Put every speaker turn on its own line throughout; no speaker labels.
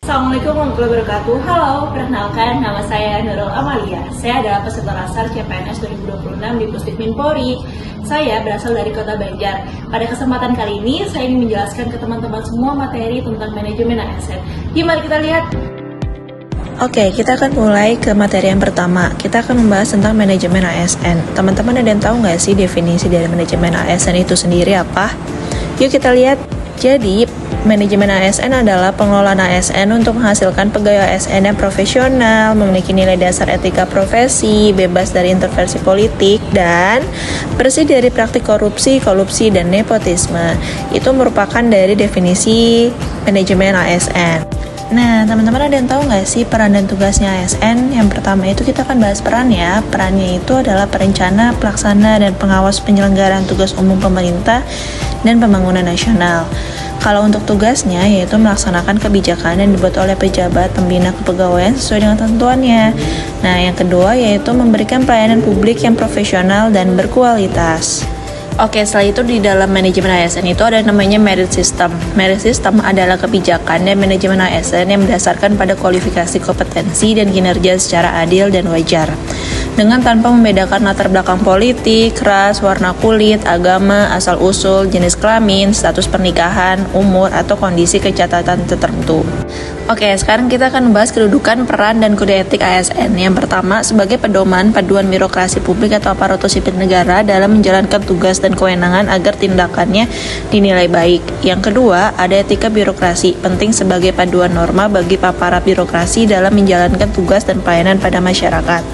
Assalamualaikum warahmatullahi wabarakatuh. Halo, perkenalkan nama saya Nurul Amalia. Saya adalah peserta Latsar CPNS 2026 di Pusdikmin Polri. Saya berasal dari Kota Banjar. Pada kesempatan kali ini, saya ingin menjelaskan ke teman-teman semua materi tentang manajemen ASN. Yuk, mari kita lihat.
Oke, kita akan mulai ke materi yang pertama. Kita akan membahas tentang manajemen ASN. Teman-teman ada yang tahu nggak sih definisi dari manajemen ASN itu sendiri apa? Yuk kita lihat. Jadi, manajemen ASN adalah pengelolaan ASN untuk menghasilkan pegawai ASN yang profesional, memiliki nilai dasar etika profesi, bebas dari intervensi politik, dan bersih dari praktik korupsi, kolusi, dan nepotisme. Itu merupakan dari definisi manajemen ASN. Nah, teman-teman ada yang tahu nggak sih peran dan tugasnya ASN? Yang pertama itu kita akan bahas peran ya. Perannya itu adalah perencana, pelaksana, dan pengawas penyelenggaraan tugas umum pemerintah dan pembangunan nasional. Kalau untuk tugasnya yaitu melaksanakan kebijakan yang dibuat oleh pejabat pembina kepegawaian sesuai dengan ketentuannya. Nah, yang kedua yaitu memberikan pelayanan publik yang profesional dan berkualitas. Oke, setelah itu di dalam manajemen ASN itu ada namanya merit system. Merit system adalah kebijakan dan manajemen ASN yang berdasarkan pada kualifikasi kompetensi dan kinerja secara adil dan wajar. Dengan tanpa membedakan latar belakang politik, ras, warna kulit, agama, asal-usul, jenis kelamin, status pernikahan, umur, atau kondisi kecatatan tertentu. Oke, sekarang kita akan membahas kedudukan, peran, dan kode etik ASN. Yang pertama, sebagai pedoman paduan birokrasi publik atau aparatur sipil negara dalam menjalankan tugas dan kewenangan agar tindakannya dinilai baik. Yang kedua, ada etika birokrasi, penting sebagai paduan norma bagi aparat birokrasi dalam menjalankan tugas dan pelayanan pada masyarakat.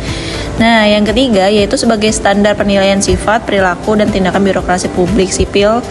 Nah, yang ketiga yaitu sebagai standar penilaian sifat, perilaku, dan tindakan birokrasi publik sipil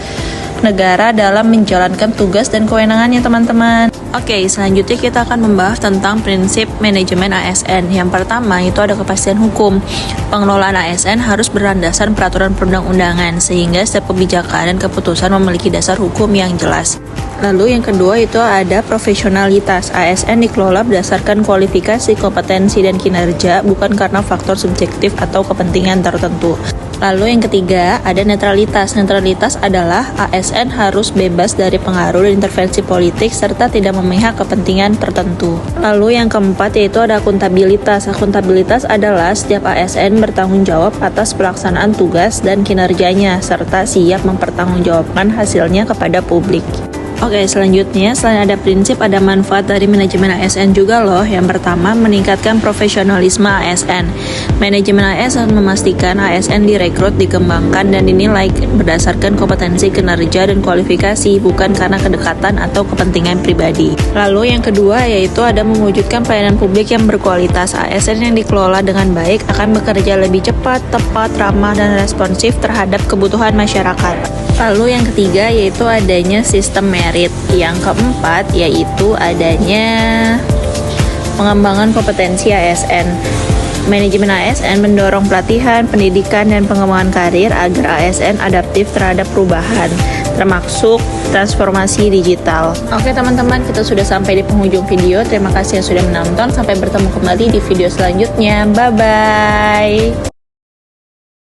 negara dalam menjalankan tugas dan kewenangannya, teman-teman. Oke, selanjutnya kita akan membahas tentang prinsip manajemen ASN. Yang pertama itu ada kepastian hukum. Pengelolaan ASN harus berlandaskan peraturan perundang-undangan sehingga setiap kebijakan dan keputusan memiliki dasar hukum yang jelas. Lalu yang kedua itu ada profesionalitas. ASN dikelola berdasarkan kualifikasi, kompetensi, dan kinerja, bukan karena faktor subjektif atau kepentingan tertentu. Lalu yang ketiga ada netralitas. Netralitas adalah ASN harus bebas dari pengaruh dan intervensi politik serta tidak memihak kepentingan tertentu. Lalu yang keempat yaitu ada akuntabilitas. Akuntabilitas adalah setiap ASN bertanggung jawab atas pelaksanaan tugas dan kinerjanya serta siap mempertanggungjawabkan hasilnya kepada publik. Oke, selanjutnya selain ada prinsip, ada manfaat dari manajemen ASN juga loh. Yang pertama, meningkatkan profesionalisme ASN. Manajemen ASN memastikan ASN direkrut, dikembangkan, dan dinilai berdasarkan kompetensi, kinerja, dan kualifikasi, bukan karena kedekatan atau kepentingan pribadi. Lalu yang kedua yaitu ada mewujudkan pelayanan publik yang berkualitas. ASN yang dikelola dengan baik akan bekerja lebih cepat, tepat, ramah, dan responsif terhadap kebutuhan masyarakat. Lalu yang ketiga yaitu adanya sistem merit. Yang keempat yaitu adanya pengembangan kompetensi ASN. Manajemen ASN mendorong pelatihan, pendidikan, dan pengembangan karir agar ASN adaptif terhadap perubahan, termasuk transformasi digital. Oke teman-teman, kita sudah sampai di penghujung video. Terima kasih yang sudah menonton. Sampai bertemu kembali di video selanjutnya. Bye-bye.